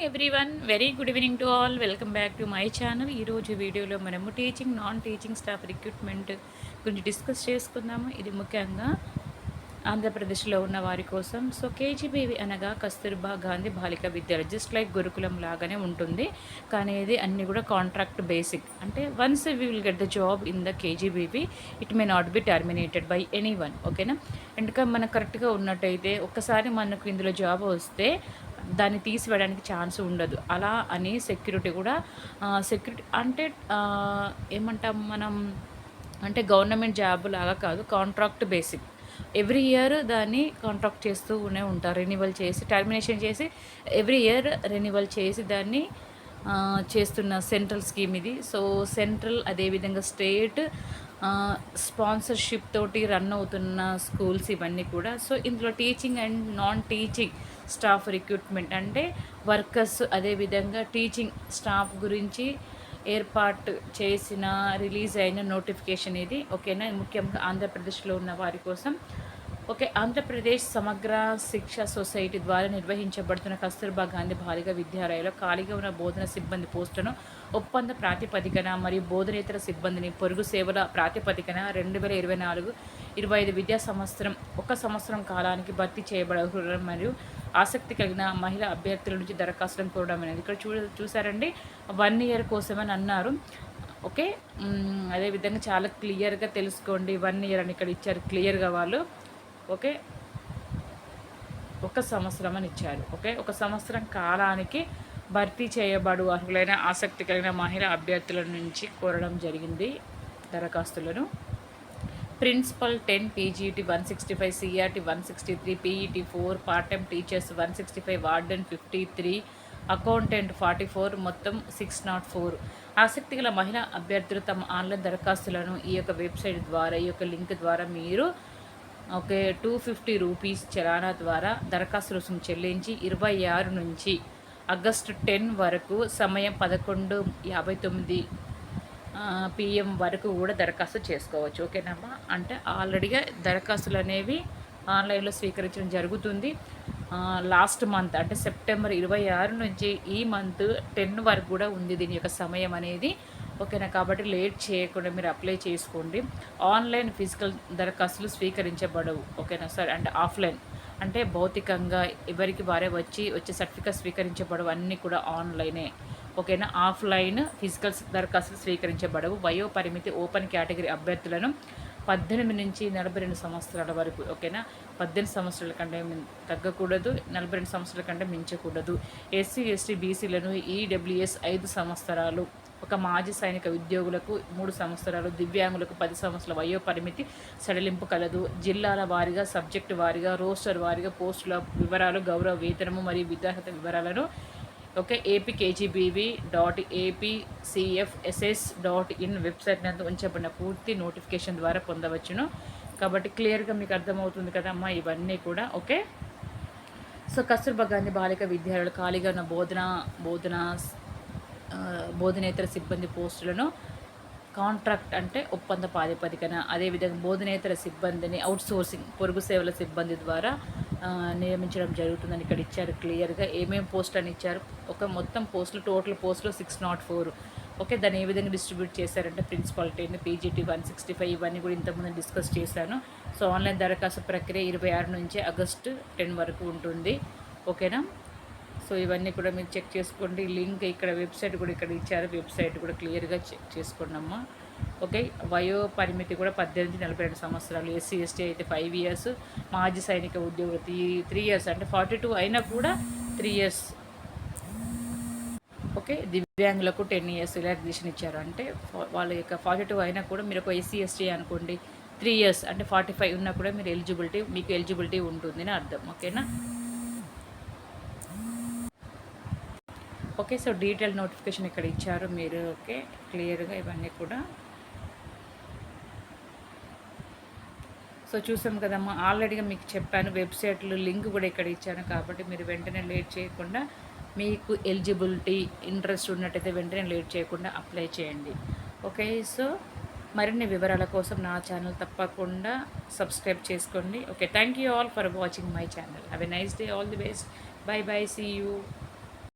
Everyone very good evening to all welcome back to my channel. ఈరోజు వీడియోలో మనము teaching non teaching staff recruitment గురించి discuss చేసుకుందాము. ఇది ముఖ్యంగా ఆంధ్రప్రదేశ్లో ఉన్న వారి కోసం. సో కేజీబీవి అనగా కస్తూర్బా గాంధీ బాలిక విద్యాలయం, జస్ట్ లైక్ గురుకులం లాగానే ఉంటుంది, కానీ ఇది అన్నీ కూడా కాంట్రాక్ట్ బేసిక్. అంటే once we will get the job in the KGBV, it may not be terminated by any one. ఓకేనా? ఎందుకంటే మనకు కరెక్ట్గా ఉన్నట్టయితే ఒక్కసారి మనకు ఇందులో జాబ్ వస్తే దాన్ని తీసివేయడానికి ఛాన్స్ ఉండదు. అలా అని సెక్యూరిటీ కూడా సెక్యూరిటీ అంటే ఏమంటాం మనం, అంటే గవర్నమెంట్ జాబ్ లాగా కాదు, కాంట్రాక్ట్ బేసిక్. ఎవ్రీ ఇయర్ దాన్ని కాంట్రాక్ట్ చేస్తూనే ఉంటారు, రెన్యువల్ చేసి టర్మినేషన్ చేసి ఎవ్రీ ఇయర్ రెన్యువల్ చేసి దాన్ని చేస్తున్న సెంట్రల్ స్కీమ్ ఇది. సో సెంట్రల్ అదేవిధంగా స్టేట్ స్పాన్సర్షిప్ తోటి రన్ అవుతున్న స్కూల్స్ ఇవన్నీ కూడా. సో ఇందులో teaching and non teaching staff recruitment అంటే వర్కర్స్ అదేవిధంగా టీచింగ్ స్టాఫ్ గురించి ఏర్పాటు చేసిన రిలీజ్ అయిన నోటిఫికేషన్ ఇది. ఓకేనా? ముఖ్యంగా ఆంధ్రప్రదేశ్లో ఉన్న వారి కోసం. ఓకే, ఆంధ్రప్రదేశ్ సమగ్ర శిక్ష సొసైటీ ద్వారా నిర్వహించబడుతున్న కస్తూర్బా గాంధీ బాలిక విద్యాలయంలో ఖాళీగా ఉన్న బోధన సిబ్బంది పోస్టులను ఒప్పంద ప్రాతిపదికన మరియు బోధనేతర సిబ్బందిని పొరుగు సేవల ప్రాతిపదికన 2024-25 విద్యా సంవత్సరం ఒక సంవత్సరం కాలానికి భర్తీ చేయబడడం మరియు ఆసక్తి కలిగిన మహిళా అభ్యర్థుల నుంచి దరఖాస్తులను కోరడం అనేది. ఇక్కడ చూసారండి, 1 ఇయర్ కోసమని అన్నారు. ఓకే, అదేవిధంగా చాలా క్లియర్గా తెలుసుకోండి. 1 ఇయర్ అని ఇక్కడ ఇచ్చారు క్లియర్గా వాళ్ళు. ఓకే, 1 సంవత్సరం అని ఇచ్చారు. ఓకే, 1 సంవత్సరం కాలానికి భర్తీ చేయబడు అర్హులైన ఆసక్తి కలిగిన మహిళా అభ్యర్థుల నుంచి కోరడం జరిగింది దరఖాస్తులను. Principal 10, PGT 165, CRT 163, PET 4, part time teachers 165, warden 53, accountant 44, మొత్తం 604. ఆసక్తి గల మహిళా అభ్యర్థులు తమ ఆన్లైన్ దరఖాస్తులను ఈ యొక్క వెబ్సైట్ ద్వారా, ఈ యొక్క లింక్ ద్వారా మీరు 250 రూపీస్ చలానా ద్వారా దరఖాస్తు రుసుము చెల్లించి 26 నుంచి ఆగస్టు 10 వరకు సమయం 11:59 PM వరకు కూడా దరఖాస్తు చేసుకోవచ్చు. ఓకేనమ్మా? అంటే ఆల్రెడీగా దరఖాస్తులు అనేవి ఆన్లైన్లో స్వీకరించడం జరుగుతుంది. లాస్ట్ మంత్ అంటే సెప్టెంబర్ 26 నుంచి ఈ మంత్ 10 వరకు కూడా ఉంది దీని యొక్క సమయం అనేది. ఓకేనా? కాబట్టి లేట్ చేయకుండా మీరు అప్లై చేసుకోండి. ఆన్లైన్ ఫిజికల్ దరఖాస్తులు స్వీకరించబడవు. ఓకేనా సార్? అంటే ఆఫ్లైన్ అంటే భౌతికంగా ఎవరికి వారే వచ్చే సర్టిఫికేట్ స్వీకరించబడవు, అన్నీ కూడా ఆన్లైనే. ఓకేనా? ఆఫ్లైన్ ఫిజికల్ దరఖాస్తులు స్వీకరించబడవు. వయో పరిమితి ఓపెన్ కేటగిరీ అభ్యర్థులను 18 నుంచి 42 సంవత్సరాల వరకు. ఓకేనా? 18 సంవత్సరాల కంటే తగ్గకూడదు, 42 సంవత్సరాల కంటే మించకూడదు. ఎస్సీ ఎస్టీ బీసీలను ఈడబ్ల్యూఎస్ 5 సంవత్సరాలు, ఒక మాజీ సైనిక ఉద్యోగులకు 3 సంవత్సరాలు, దివ్యాంగులకు 10 సంవత్సరాల వయో పరిమితి సడలింపు కలదు. జిల్లాల వారీగా, సబ్జెక్టు వారీగా, రోస్టర్ వారీగా పోస్టుల వివరాలు, గౌరవ వేతనము మరియు విద్యార్హత వివరాలను apkgbb.apcfss.in వెబ్సైట్ నందు ఉంచబడిన పూర్తి నోటిఫికేషన్ ద్వారా పొందవచ్చును. కాబట్టి క్లియర్గా మీకు అర్థమవుతుంది కదమ్మా ఇవన్నీ కూడా. ఓకే, సో కస్తూర్బా గాంధీ బాలిక విద్యాలయాలు ఖాళీగా ఉన్న బోధనేతర సిబ్బంది పోస్టులను కాంట్రాక్ట్ అంటే ఒప్పంద ప్రాతిపదికన, అదేవిధంగా బోధనేతర సిబ్బందిని అవుట్సోర్సింగ్ పొరుగు సేవల సిబ్బంది ద్వారా నియమించడం జరుగుతుందని ఇక్కడ ఇచ్చారు క్లియర్గా. ఏమేమి పోస్ట్ అని ఇచ్చారు, ఒక మొత్తం పోస్టులు టోటల్ పోస్టులు 604. ఓకే, దాన్ని ఏ విధంగా డిస్ట్రిబ్యూట్ చేశారంటే ప్రిన్సిపల్ 10, పీజీటీ 165 ఇవన్నీ కూడా ఇంతకుముందు డిస్కస్ చేశాను. సో ఆన్లైన్ దరఖాస్తు ప్రక్రియ 26 నుంచి ఆగస్టు 10 వరకు ఉంటుంది. ఓకేనా? సో ఇవన్నీ కూడా మీరు చెక్ చేసుకోండి. లింక్ ఇక్కడ వెబ్సైట్ కూడా ఇక్కడ ఇచ్చారు, వెబ్సైట్ కూడా క్లియర్గా చెక్ చేసుకోండి అమ్మా. ఓకే, వయో పరిమితి కూడా 18-42 సంవత్సరాలు. ఎస్సీ ఎస్టీ అయితే 5 ఇయర్స్, మాజీ సైనిక ఉద్యోగులు 3 ఇయర్స్, అంటే 42 అయినా కూడా 3 ఇయర్స్. ఓకే, దివ్యాంగులకు 10 ఇయర్స్ రిలాక్సేషన్ ఇచ్చారు. అంటే వాళ్ళ యొక్క 42 అయినా కూడా మీరు ఒక ఎస్సీ ఎస్టీ అనుకోండి 3 ఇయర్స్, అంటే 45 ఉన్నా కూడా మీరు మీకు ఎలిజిబిలిటీ ఉంటుంది అని అర్థం. ఓకేనా? ఓకే, సో డీటెయిల్ నోటిఫికేషన్ ఇక్కడ ఇచ్చారు మీరు. ఓకే, క్లియర్గా ఇవన్నీ కూడా. సో చూసాం కదమ్మా, ఆల్రెడీగా మీకు చెప్పాను, వెబ్సైట్లో లింక్ కూడా ఇక్కడ ఇచ్చాను. కాబట్టి మీరు వెంటనే లేట్ చేయకుండా, మీకు ఎలిజిబిలిటీ ఇంట్రెస్ట్ ఉన్నట్టయితే వెంటనే లేట్ చేయకుండా అప్లై చేయండి. ఓకే, సో మరిన్ని వివరాల కోసం నా ఛానల్ తప్పకుండా సబ్స్క్రైబ్ చేసుకోండి. Okay, thank you all for watching my channel. Have a nice day, all the best, bye bye, see you.